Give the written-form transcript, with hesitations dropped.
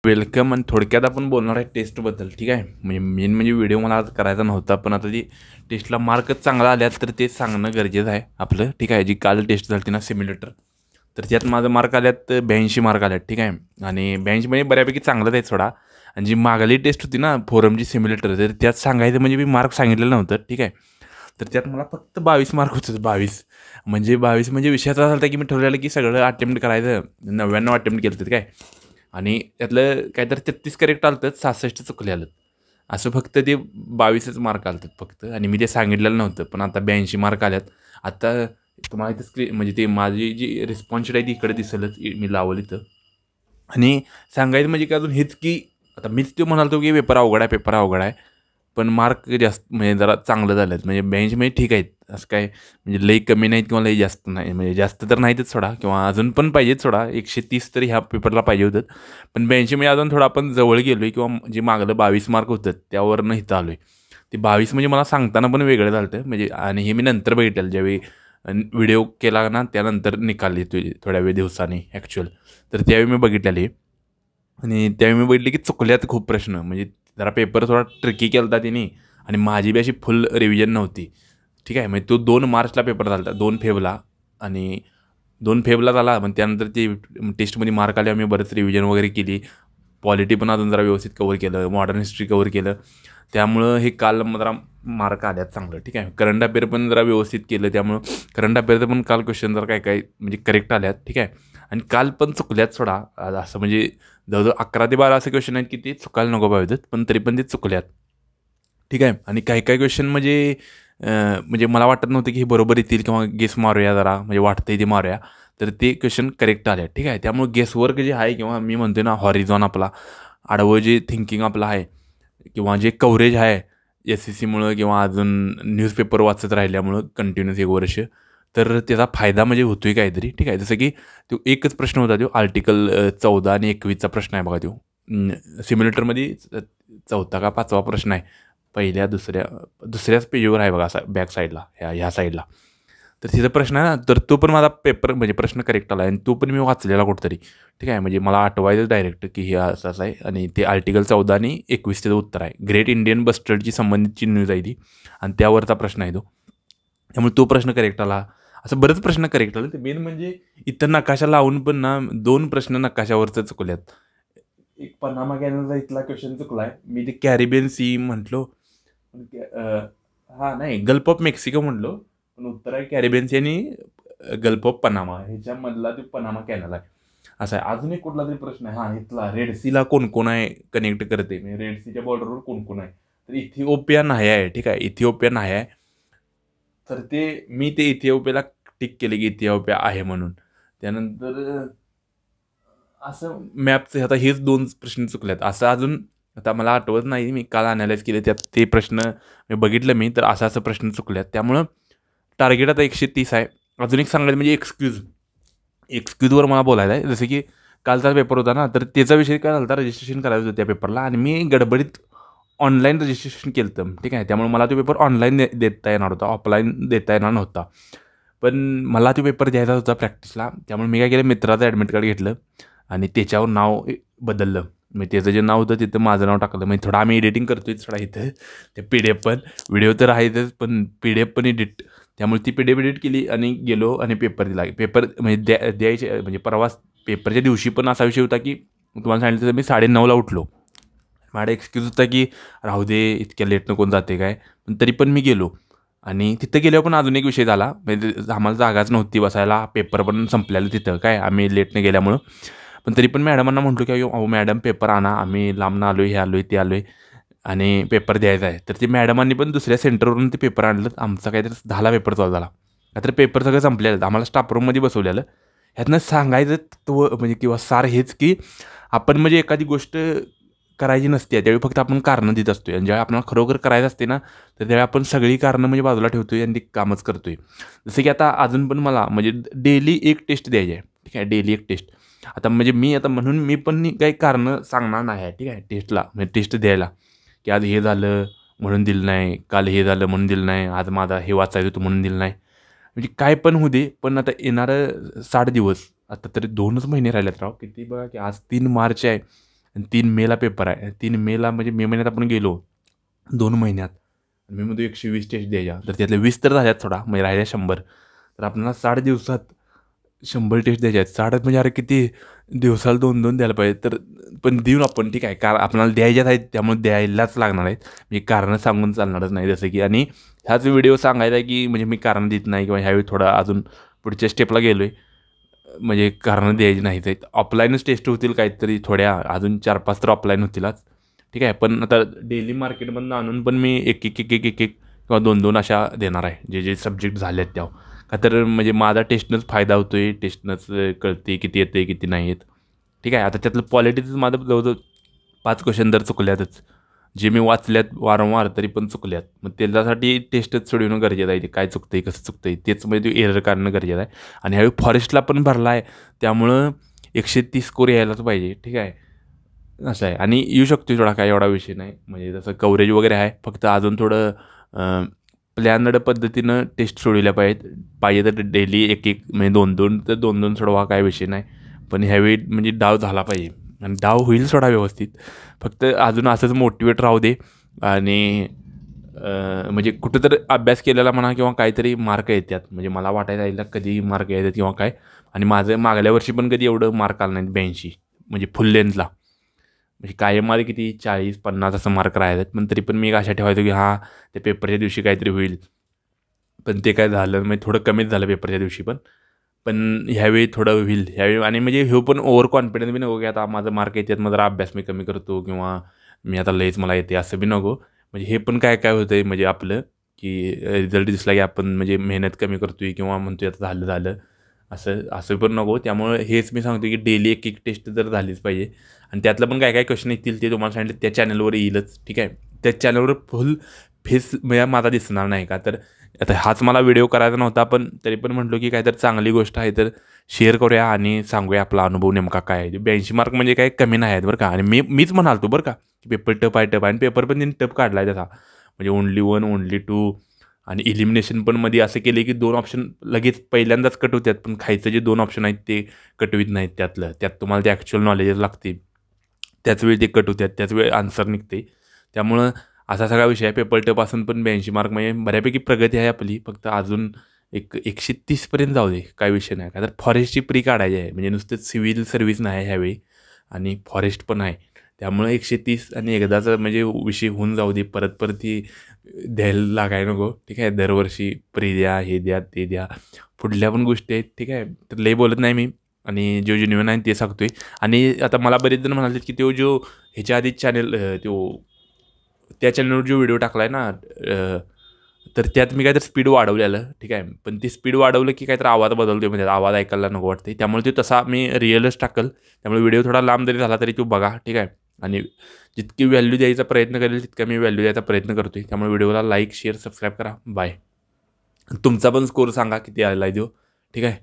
Welcome. आणि थोडक्यात आपण बोलणार आहे टेस्टबद्दल. ठीक आहे, म्हणजे व्हिडिओ मला आज करायचा नव्हता, पण आता ती टेस्टला मार्कच चांगला आल्यात तर ते सांगणं गरजेचं आहे आपलं. ठीक आहे, जी काल टेस्ट झाली ना सिम्युलेटर, तर त्यात माझं मार्क आल्यात 82 मार्क आल्यात. ठीक आहे, आणि 82 म्हणजे बऱ्यापैकी चांगलंच आहे सोडा. आणि जी मागली टेस्ट होती ना फोरमची सिम्युलेटर, तर त्यात सांगायचं म्हणजे मी मार्क सांगितलेलं नव्हतं. ठीक आहे, तर त्यात मला फक्त 22 मार्क होतं. 22 म्हणजे विषय असा झाला की मी ठरवलेलं की सगळं अटेम्प्ट करायचं. 99 अटेम्प्ट केलं होतं काय, आणि त्यातलं काहीतरी 33 करेक्ट आलं तर 66 चुकले आलं. असं फक्त ते 22च मार्क आलं फक्त, आणि मी ते सांगितलेलं नव्हतं. पण आता 82 मार्क आल्यात. आता तुम्हाला इथं म्हणजे ते माझी जी रिस्पॉन्स आहे ती इकडे दिसेलच, मी लावलं इथं. आणि सांगायचं म्हणजे काय अजून हेच की आता मीच तो म्हणालो की पेपर अवघड आहे, पेपर अवघड आहे. पण मार्क जास्त म्हणजे जरा चांगलं झालं आहेत. म्हणजे 82 म्हणजे ठीक आहेत, असं काय म्हणजे लई कमी नाहीत किंवा लई जास्त नाही. म्हणजे जास्त तर नाहीतच सोडा, किंवा अजून पण पाहिजेत सोडा. 130 तरी ह्या पेपरला पाहिजे होतं. पण 82 म्हणजे अजून थोडं आपण जवळ गेलो आहे, किंवा जे मागलं 22 मार्क होतं त्यावरनं इथं आलो आहे. ते 22 म्हणजे मला सांगताना पण वेगळं झालं होतं म्हणजे. आणि हे मी नंतर बघितलं ज्यावेळी व्हिडिओ केला ना, त्यानंतर निकाल येतो थोड्या वेळ दिवसांनी ॲक्च्युअल. तर त्यावेळी मी बघितलेले, आणि त्यावेळी मी बघितले की चुकल्यात खूप प्रश्न. म्हणजे जरा पेपर थोडा ट्रिकी केला होता त्यांनी, आणि माझी बी अशी फुल रिव्हिजन नव्हती. ठीक आहे, म्हणजे तो 2 मार्चला पेपर झाला होता, 2 फेबला. आणि 2 फेबला झाला. मग त्यानंतर ते टेस्टमध्ये मार्क आले, आम्ही बरंच रिव्हिजन वगैरे केली. पॉलिटी पण अजून जरा व्यवस्थित कवर केलं, मॉडर्न हिस्ट्री कवर केलं. त्यामुळं हे काल जरा मार्क आल्यात चांगलं. ठीक आहे, करंट अफेअर पण जरा व्यवस्थित केलं, त्यामुळं करंट अफेअरचं पण काल क्वेश्चन जरा काय म्हणजे करेक्ट आल्यात. ठीक आहे, आणि काल पण चुकल्यात सोडा. असं म्हणजे जवळजवळ 11 ते 12 असे क्वेश्चन आहेत की ते चुकायला नको पाहिजेत, पण तरी पण ते चुकल्यात. ठीक आहे, आणि काही क्वेश्चन म्हणजे मला वाटत नव्हतं की हे बरोबर येतील, किंवा गेस मारूया जरा, म्हणजे वाटतंय ते मारूया. तर ते क्वेश्चन करेक्ट आले. ठीक आहे, त्यामुळे गेसवर्क जे आहे, किंवा मी म्हणतो ना हॉरिझॉन आपला आडवं जे थिंकिंग आपलं आहे, किंवा जे कव्हरेज आहे SECमुळं, किंवा अजून न्यूजपेपर वाचत राहिल्यामुळं कंटिन्यूस 1 वर्ष, तर त्याचा फायदा म्हणजे होतोय काहीतरी. ठीक आहे, जसं की तो एकच प्रश्न होता, तो आर्टिकल 14 आणि 21चा प्रश्न आहे बघा. तो सिम्युलेटरमध्ये 4था का 5वा प्रश्न आहे. पहिल्या दुसऱ्याच पेजवर आहे बघा, असा बॅक साईडला, ह्या साईडला. तर तिथं प्रश्न आहे ना, तर तो पण माझा पेपर म्हणजे प्रश्न करेक्ट आला, आणि तो पण मी वाचलेला कुठंतरी. ठीक आहे, म्हणजे मला आठवायचं डायरेक्ट की हे असं आहे. आणि ते आर्टिकल 14 आणि 21 त्याचं उत्तर आहे. ग्रेट इंडियन बस्टर्डची संबंधितची न्यूज आहे ती, आणि त्यावरचा प्रश्न आहे तो. त्यामुळे तो प्रश्न करेक्ट आला. असं बरेच प्रश्न करेक्ट आले. ते मेन म्हणजे इथं नकाशा लावून पण ना 2 प्रश्न नकाशावरचं चुकल्यात. एक पनामा कॅनलचा इथला क्वेश्चन चुकला आहे. मी ते कॅरिबियन सी म्हटलो, हां नाही, गल्फ ऑफ मेक्सिको म्हटलो, पण उत्तर आहे कॅरिबियन सी आणि गल्फ ऑफ पनामा, ह्याच्यामधला ते पनामा कॅनल आहे. असं आहे. अजून एक कुठला तरी प्रश्न आहे, हां इथला रेड सीला कोण कोण आहे कनेक्ट करते, म्हणजे रेड सीच्या बॉर्डरवर कोण कोण आहे. तर इथिओपिया नाही आहे. ठीक आहे, इथिओपिया नाही आहे. तर मी ते इथिओपियाला टिक केले की इथिओपिया आहे म्हणून. त्यानंतर असं मॅपचं आता हेच 2 प्रश्न चुकलेत. असं अजून आता मला आठवत नाही, मी काल अनालाइज केले त्यात ते प्रश्न मी बघितलं मी, तर असं प्रश्न चुकल्यात. त्यामुळं टार्गेट आता 130 आहे. अजून एक सांगायचं म्हणजे एक्सक्यूजवर मला बोलायचं आहे. जसं की कालचा पेपर होता ना, तर त्याचा विषय काय झाला होता, रजिस्ट्रेशन करायचं होतं त्या पेपरला, आणि मी गडबडीत ऑनलाईन रजिस्ट्रेशन केलं होतं. ठीक आहे, त्यामुळे मला तो पेपर ऑनलाईन देता येणार होता, ऑफलाईन देता येणार नव्हता. पण मला तो पेपर द्यायचा होता प्रॅक्टिसला. त्यामुळे मी काय केलं, मित्राचं ॲडमिट कार्ड घेतलं आणि त्याच्यावर नाव बदललं. मग त्याचं जे नाव होतं तिथं माझं नाव टाकलं. म्हणजे थोडं आम्ही एडिटिंग करतोय थोडा इथं, ते PDF पण, व्हिडिओ तर आहेतच, पण PDF पण एडिट. त्यामुळे ती PDF एडिट केली आणि गेलो आणि पेपर दिला. पेपर म्हणजे द्यायचे म्हणजे प्रवास पेपरच्या दिवशी पण असा विषय होता की तुम्हाला सांगितलं तर मी 9:30ला उठलो. माझा एक्सक्यूज होता की राहू दे, इतक्या लेटनं कोण जाते काय, पण तरी पण मी गेलो. आणि तिथं गेल्यावर पण अजून एक विषय झाला, म्हणजे आम्हाला जागाच नव्हती बसायला, पेपर पण संपलेलं तिथं काय, आम्ही लेटनं गेल्यामुळं. पण तरी पण मॅडमांना म्हटलो की अहो मॅडम पेपर आणा, आम्ही लांबनं आलो आहे, हे आलो आहे, ते आलो आहे, आणि पेपर द्यायचा आहे. तर ते मॅडमांनी पण दुसऱ्या सेंटरवरून ते पेपर आणलं. आमचा काहीतरी 10ला पेपर चालू झाला. काहीतरी पेपर सगळं संपलेलं, आम्हाला स्टाफ रूममध्ये बसवलेलं. ह्यातनं सांगायचं तो म्हणजे किंवा सार हेच की आपण म्हणजे एखादी गोष्ट करायची नसते त्यावेळी फक्त आपण कारणं देत असतो, आणि ज्यावेळी आपल्याला खरोखर करायचं असते ना, तर त्यावेळी आपण सगळी कारणं म्हणजे बाजूला ठेवतोय आणि ते कामच करतोय. जसं की आता अजून पण मला म्हणजे डेली एक टेस्ट द्यायची आहे. ठीक आहे, डेली एक टेस्ट. आता म्हणजे मी आता म्हणून मी पण काही कारणं सांगणार नाही आहे. ठीक आहे, टेस्टला म्हणजे टेस्ट द्यायला, की आज हे झालं म्हणून दिलं नाही, काल हे झालं म्हणून दिलं नाही, आज माझा हे वाचायचं होतं म्हणून दिलं नाही. म्हणजे काय पण होऊ दे, पण आता येणारं 60 दिवस, आता तरी 2च महिने राहिलेत राव. किती बघा की आज 3 मार्च आहे, आणि 3 मेला पेपर आहे. 3 मेला म्हणजे मे महिन्यात आपण गेलो 2 महिन्यात. मी म्हणतो 120 टेस्ट द्यायच्या, तर त्यातल्या 20 तर झाल्यात थोडा, म्हणजे राहिल्या 100. तर आपल्याला 60 दिवसात 100 टेस्ट द्यायच्या आहेत. 60 म्हणजे अरे किती दिवसाला 2-2 द्यायला पाहिजे. तर पण देऊन आपण, ठीक आहे, आपल्याला द्यायच्याच आहेत त्यामुळे द्यायलाच लागणार आहेत. मी कारणं सांगून चालणारच नाही. जसं की आणि ह्याच व्हिडिओ सांगायचा की म्हणजे मी कारण देत नाही किंवा ह्यावेळी थोडा अजून पुढच्या स्टेपला गेलो आहे, म्हणजे कारणं द्यायची नाहीत आहेत. ऑफलाईनच टेस्ट होतील काहीतरी थोड्या, अजून 4-5 तर ऑफलाईन होतीलच, ठीक आहे. पण आता डेली मार्केटमधून आणून पण मी एक किंवा 2-2 अशा देणार आहे, जे जे सब्जेक्ट झाले आहेत त्या. का तर म्हणजे माझा टेस्टनंच फायदा होतो आहे, टेस्टनंच कळते किती येते किती नाही येत, ठीक आहे. आता त्यातलं पॉलिटिक्स माझं जवळजवळ 5 क्वेश्चन तर चुकल्यातच, जे मी वाचल्यात वारंवार तरी पण चुकल्यात. मग त्याच्यासाठी टेस्टच सोडवणं गरजेचं आहे. ते काय चुकतं आहे, कसं चुकतं आहे, तेच म्हणजे ते एरर काढणं गरजेचं आहे. आणि ह्यावेळी फॉरेस्टला पण भरला आहे, त्यामुळं 130 स्कोर यायलाच पाहिजे, ठीक आहे, असं आहे. आणि येऊ शकतो थोडा, काय एवढा विषय नाही. म्हणजे जसं कव्हरेज वगैरे आहे, फक्त अजून थोडं प्लॅनड पद्धतीनं टेस्ट सोडवल्या पाहिजे तर डेली एक म्हणजे 2-2 तर 2-2 सोडवा, काय विषय नाही. पण ह्यावेळी म्हणजे डाव झाला पाहिजे आणि डाव होईल सोडा व्यवस्थित. फक्त अजून असंच मोटिवेट राहू दे आणि म्हणजे कुठं तर अभ्यास केलेला म्हणा किंवा काहीतरी मार्क येतात. म्हणजे मला वाटायला यायला कधी मार्क येतात किंवा काय. आणि माझं मागल्या वर्षी पण कधी एवढं मार्क आलं नाहीत 82, म्हणजे फुल लेंथला. म्हणजे कायम माझे किती 40-50 असं मार्क राहतात. पण तरी पण मी एक आशा ठेवायचो की हां, त्या पेपरच्या दिवशी काहीतरी होईल. पण ते काय झालं म्हणजे थोडं कमीच झालं पेपरच्या दिवशी पण. पण ह्यावेळी थोडं होईल ह्यावेळी. आणि म्हणजे ह्यो पण ओव्हर कॉन्फिडन्स बी नको की आता माझं मार्क येतात मग जरा अभ्यास मी कमी करतो किंवा मी आता लयच मला येते असं बी नको. म्हणजे हे पण काय काय होतं आहे म्हणजे आपलं की रिझल्ट दिसला की आपण म्हणजे मेहनत कमी करतो आहे किंवा म्हणतो आता झालं झालं असं असं पण नको. त्यामुळे हेच मी सांगतो की डेली एक एक टेस्ट तर झालीच पाहिजे. आणि त्यातलं पण काय काय क्वेश्चन येतील ते तुम्हाला सांगितलं त्या चॅनलवर येईलच, ठीक आहे. त्या चॅनलवर फुल फेस म्हणजे माझा दिसणार नाही. का तर आता हाच मला व्हिडिओ करायचा नव्हता, पण तरी पण म्हटलो की काहीतरी चांगली गोष्ट आहे तर शेअर करूया आणि सांगूया आपला अनुभव नेमका काय आहे. 82 मार्क म्हणजे काही कमी नाही आहेत बरं का. आणि मीच म्हणालतो बरं का की पेपर टफ आहे टफ आहे. आणि पेपर पण त्यांनी टफ काढला आहे त्याचा, म्हणजे ओन्ली 1 ओन्ली 2. आणि इलिमिनेशन पण मध्ये असं केले की 2 ऑप्शन लगेच पहिल्यांदाच कट होतात, पण खायचं जे 2 ऑप्शन आहेत ते कटवीत नाहीत. त्यात तुम्हाला ते ॲक्च्युअल नॉलेजच लागते, त्याच वेळी ते कट होतात, त्याच वेळी आन्सर निघते. त्यामुळं असा सगळा विषय आहे. पेपर टपासून पण 82 मार्क म्हणजे बऱ्यापैकी प्रगती आहे आपली. फक्त अजून 130पर्यंत जाऊ दे, काय विषय नाही. का तर फॉरेस्टची प्री काढायची आहे, म्हणजे नुसतं सिव्हिल सर्व्हिस नाही आहे ह्यावेळी आणि फॉरेस्ट पण आहे. त्यामुळे 130 आणि एकदाच म्हणजे विषय होऊन जाऊ दे. परत परत ती द्यायला लागाय नको, ठीक आहे. दरवर्षी प्री द्या, हे द्या, ते द्या, पुढल्या पण गोष्टी आहेत, ठीक आहे. तर लई बोलत नाही मी आणि जो जेन्युइन आहे ते सांगतोय. आणि आता मला बरेच जण म्हणाले की तो जो ह्याच्या आधी चॅनल त्या चॅनलवर जो व्हिडिओ टाकला आहे ना, तर त्यात मी काहीतरी स्पीड वाढवलेलं, ठीक आहे. पण ती स्पीड वाढवलं की काहीतरी आवाज बदलतो, म्हणजे आवाज ऐकायला नको वाटते. त्यामुळे ते तसा मी रिअलच टाकल. त्यामुळे व्हिडिओ थोडा लांब जरी झाला तरी तो बघा, ठीक आहे. आणि जितकी व्हॅल्यू द्यायचा प्रयत्न करेल तितका मी व्हॅल्यू द्यायचा प्रयत्न करतो आहे. त्यामुळे व्हिडिओला लाईक शेअर सबस्क्राईब करा. बाय. तुमचा पण स्कोर सांगा किती आला आहे तो, ठीक आहे.